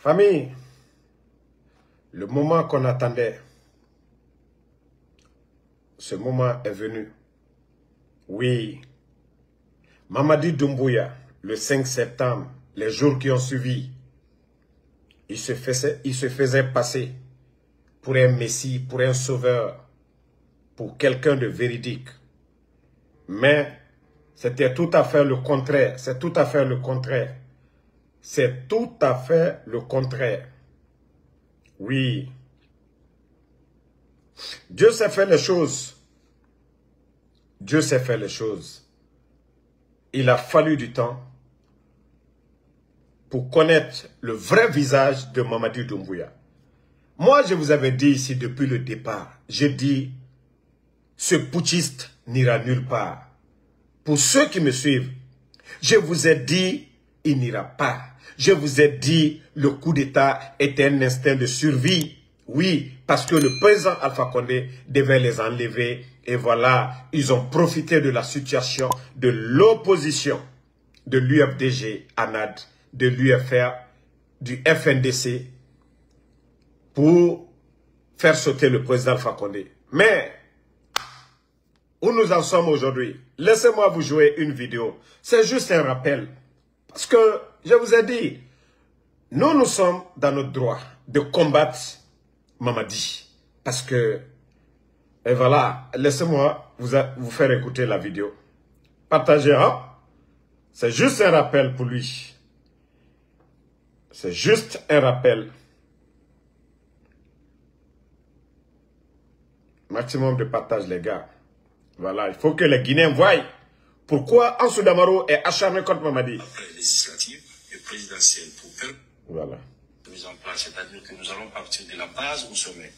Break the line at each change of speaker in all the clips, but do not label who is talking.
Famille, le moment qu'on attendait, ce moment est venu. Oui, Mamadi Doumbouya, le 5 septembre, les jours qui ont suivi, il se faisait passer pour un messie, pour un sauveur, pour quelqu'un de véridique. Mais c'était tout à fait le contraire. C'est tout à fait le contraire. C'est tout à fait le contraire. Oui. Dieu sait faire les choses. Dieu sait faire les choses. Il a fallu du temps pour connaître le vrai visage de Mamadi Doumbouya. Moi, je vous avais dit ici depuis le départ, je dis, ce putschiste n'ira nulle part. Pour ceux qui me suivent, je vous ai dit, il n'ira pas. Je vous ai dit, le coup d'État est un instinct de survie. Oui, parce que le président Alpha Condé devait les enlever. Et voilà, ils ont profité de la situation de l'opposition, de l'UFDG, ANAD, de l'UFR, du FNDC, pour faire sauter le président Alpha Condé. Mais, où nous en sommes aujourd'hui? Laissez-moi vous jouer une vidéo. C'est juste un rappel. Parce que, je vous ai dit, nous sommes dans notre droit de combattre Mamadi. Parce que, et voilà, laissez-moi vous faire écouter la vidéo. Partagez, hein? C'est juste un rappel pour lui. C'est juste un rappel. Maximum de partage, les gars. Voilà, il faut que les Guinéens voient pourquoi Ansou Damaro est acharné contre Mamadi.
Après les législatives et présidentielles pour faire
voilà.
mise en place, c'est-à-dire que nous allons partir de la base au sommet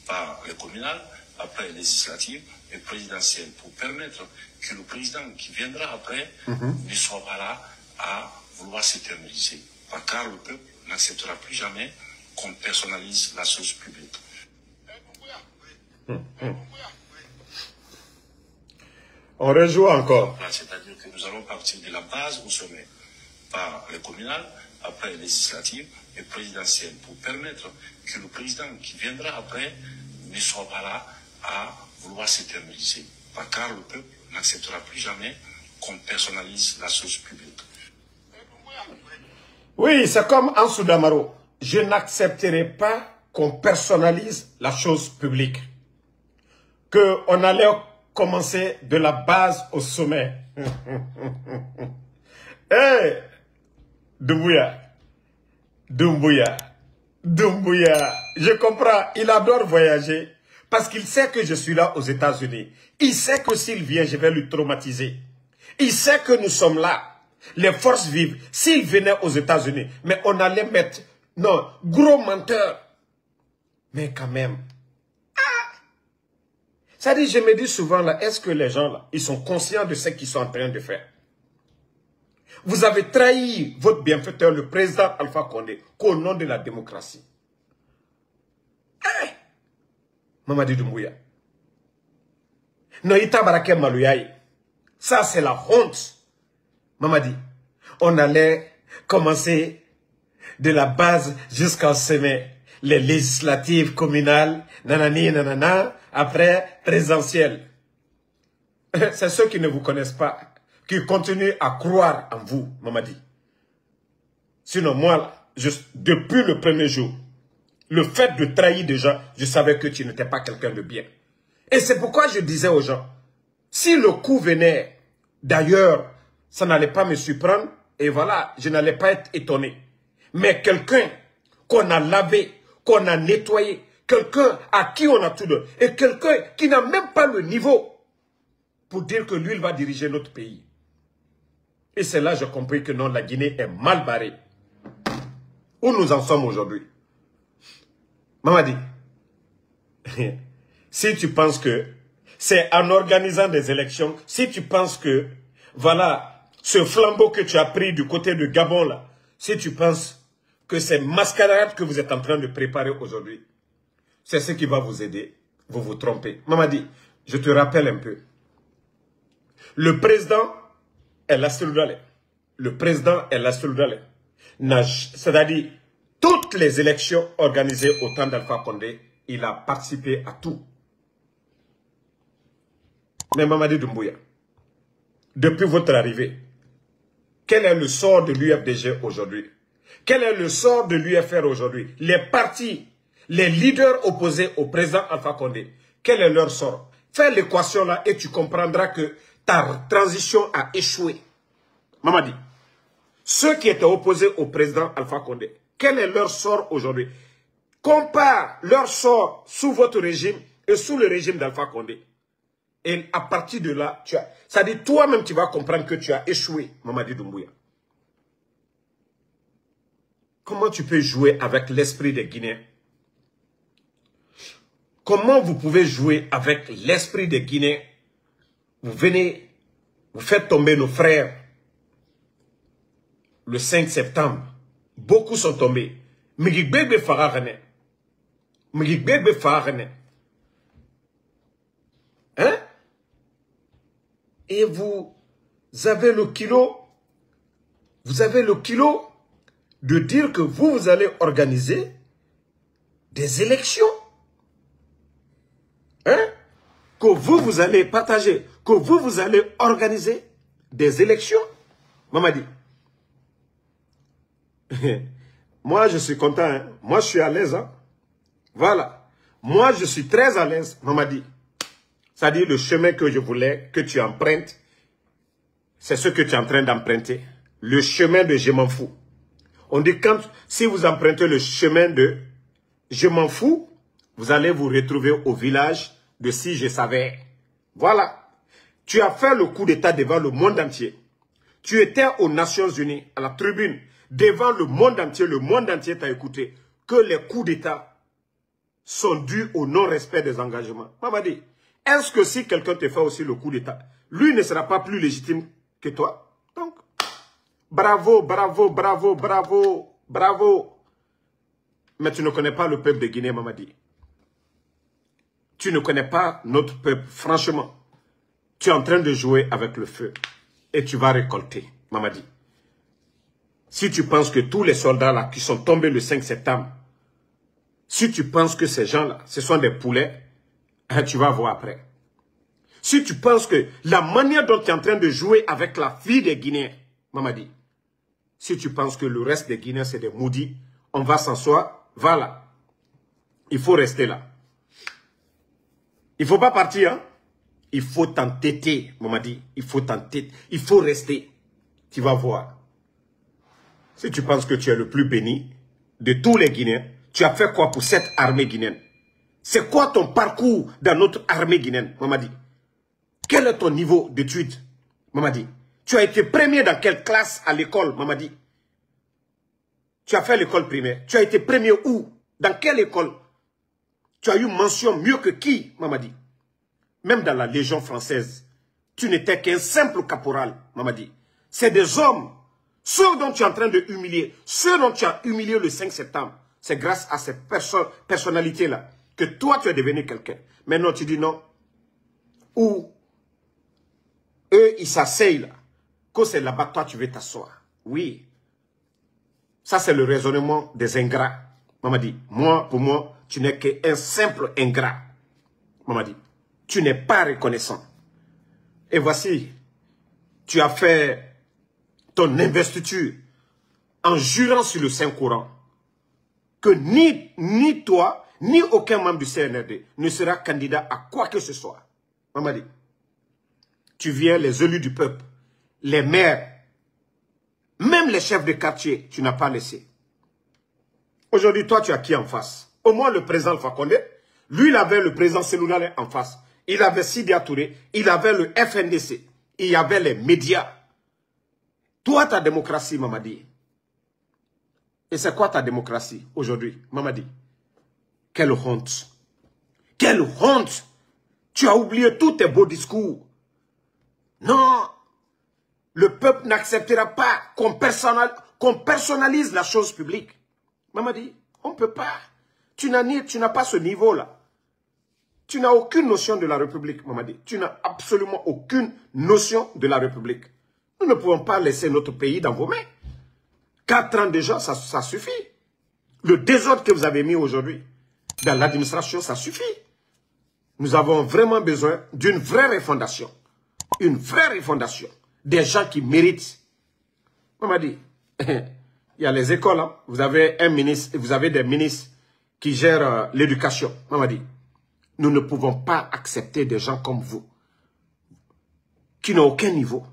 par les communales, après les législatives et présidentielles pour permettre que le président qui viendra après ne soit pas là à vouloir s'éterniser. Car le peuple n'acceptera plus jamais qu'on personnalise la chose publique.
On rejoue encore.
C'est-à-dire que nous allons partir de la base au sommet par les communales, après les législatives et présidentielles pour permettre que le président qui viendra après ne soit pas là à vouloir s'éterniser. Car le peuple n'acceptera plus jamais qu'on personnalise la chose publique.
Oui, c'est comme Ansou Damaro. Je n'accepterai pas qu'on personnalise la chose publique. Qu'on allait commencer de la base au sommet. Hey, Doumbouya, Doumbouya, Doumbouya. Je comprends, il adore voyager parce qu'il sait que je suis là aux États-Unis. Il sait que s'il vient, je vais lui traumatiser. Il sait que nous sommes là. Les forces vives, s'il venait aux États-Unis, mais on allait mettre, non, gros menteur. Mais quand même, ça dit, je me dis souvent là, est-ce que les gens là, ils sont conscients de ce qu'ils sont en train de faire? Vous avez trahi votre bienfaiteur, le président Alpha Condé, qu'au nom de la démocratie. Hey! Mamadi Doumbouya. Noïta Baraké Malouyaï. Ça, c'est la honte. Mamadi, on allait commencer de la base jusqu'au sommet. Les législatives communales, nanani, nanana, après présidentielles. C'est ceux qui ne vous connaissent pas, qui continuent à croire en vous, Mamadi. Sinon, moi, depuis le premier jour, le fait de trahir des gens, je savais que tu n'étais pas quelqu'un de bien. Et c'est pourquoi je disais aux gens, si le coup venait d'ailleurs, ça n'allait pas me surprendre, et voilà, je n'allais pas être étonné. Mais quelqu'un qu'on a lavé, qu'on a nettoyé, quelqu'un à qui on a tout donné, et quelqu'un qui n'a même pas le niveau pour dire que lui, il va diriger notre pays. Et c'est là que j'ai compris que non, la Guinée est mal barrée. Où nous en sommes aujourd'hui? Mamadi, si tu penses que c'est en organisant des élections, si tu penses que, voilà, ce flambeau que tu as pris du côté de Gabon, là, si tu penses que c'est mascarade que vous êtes en train de préparer aujourd'hui, c'est ce qui va vous aider. Vous vous trompez. Mamadi, je te rappelle un peu. Le président est Lassaloudale. Le président est Lassaloudale. C'est-à-dire, Toutes les élections organisées au temps d'Alpha Condé, il a participé à tout. Mais Mamadi Doumbouya, depuis votre arrivée, quel est le sort de l'UFDG aujourd'hui? Quel est le sort de l'UFR aujourd'hui? Les partis, les leaders opposés au président Alpha Condé, quel est leur sort? Fais l'équation là et tu comprendras que ta transition a échoué. Mamadi, ceux qui étaient opposés au président Alpha Condé, quel est leur sort aujourd'hui? Compare leur sort sous votre régime et sous le régime d'Alpha Condé. Et à partir de là, ça dit toi-même tu vas comprendre que tu as échoué, Mamadi Doumbouya. Comment tu peux jouer avec l'esprit des Guinéens? Comment vous pouvez jouer avec l'esprit des Guinéens? Vous venez, vous faites tomber nos frères le 5 septembre. Beaucoup sont tombés. Migibebe Farahane. Migibebe Farahane. Hein? Et vous avez le kilo. Vous avez le kilo de dire que vous allez organiser des élections. Hein? Que vous allez partager. Que vous allez organiser des élections. Mamadi. Moi, je suis content. Hein? Moi, je suis à l'aise. Hein? Voilà. Moi, je suis très à l'aise, Mamadi. C'est-à-dire le chemin que je voulais que tu empruntes, c'est ce que tu es en train d'emprunter. Le chemin de je m'en fous. On dit si vous empruntez le chemin de je m'en fous, vous allez vous retrouver au village de si je savais. Voilà. Tu as fait le coup d'État devant le monde entier. Tu étais aux Nations Unies, à la tribune, devant le monde entier t'a écouté, que les coups d'État sont dus au non-respect des engagements. Mamadi, est-ce que si quelqu'un te fait aussi le coup d'État, lui ne sera pas plus légitime que toi? Donc, bravo, bravo, bravo, bravo, bravo. Mais tu ne connais pas le peuple de Guinée, Mamadi. Tu ne connais pas notre peuple, franchement. Tu es en train de jouer avec le feu. Et tu vas récolter, Mamadi. Si tu penses que tous les soldats là qui sont tombés le 5 septembre, si tu penses que ces gens-là, ce sont des poulets, hein, tu vas voir après. Si tu penses que la manière dont tu es en train de jouer avec la fille des Guinéens, Mamadi, si tu penses que le reste des Guinéens c'est des maudits, on va s'asseoir, voilà. Il faut rester là. Il ne faut pas partir, hein. Il faut t'entêter, Mamadi. Il faut t'entêter. Il faut rester. Tu vas voir. Si tu penses que tu es le plus béni de tous les Guinéens, tu as fait quoi pour cette armée guinéenne? C'est quoi ton parcours dans notre armée guinéenne, Mamadi? Quel est ton niveau d'études, Mamadi? Tu as été premier dans quelle classe à l'école, Mamadi? Tu as fait l'école primaire. Tu as été premier où? Dans quelle école? Tu as eu mention mieux que qui, Mamadi? Même dans la Légion française, tu n'étais qu'un simple caporal, Mamadi. C'est des hommes, ceux dont tu es en train de humilier, ceux dont tu as humilié le 5 septembre. C'est grâce à cette personnalité-là que toi, tu es devenu quelqu'un. Maintenant, tu dis non. Ou eux, ils s'asseyent là. Que c'est là-bas, toi, tu veux t'asseoir. Oui. Ça, c'est le raisonnement des ingrats. Mamadi, moi, pour moi, tu n'es qu'un simple ingrat. Mamadi, tu n'es pas reconnaissant. Et voici, tu as fait ton investiture en jurant sur le Saint-Coran que ni toi, ni aucun membre du CNRD ne sera candidat à quoi que ce soit. Mamadi, tu viens les élus du peuple, les maires, même les chefs de quartier, tu n'as pas laissé. Aujourd'hui, toi, tu as qui en face? Au moins le président Alpha Condé, lui, il avait le président Sélounalé en face. Il avait Sidia Touré, il avait le FNDC, il y avait les médias. Toi, ta démocratie, Mamadi. Et c'est quoi ta démocratie aujourd'hui, Mamadi? Quelle honte. Quelle honte. Tu as oublié tous tes beaux discours. Non. Le peuple n'acceptera pas qu'on personnalise la chose publique. Mamadi, on ne peut pas. Tu n'as pas ce niveau-là. Tu n'as aucune notion de la République, Mamadi. Tu n'as absolument aucune notion de la République. Nous ne pouvons pas laisser notre pays dans vos mains. 4 ans déjà, ça suffit. Le désordre que vous avez mis aujourd'hui dans l'administration, ça suffit. Nous avons vraiment besoin d'une vraie refondation. Une vraie refondation. Des gens qui méritent. On m'a dit, il y a les écoles, hein. Vous avez un ministre, vous avez des ministres qui gèrent l'éducation. On m'a dit, nous ne pouvons pas accepter des gens comme vous, qui n'ont aucun niveau.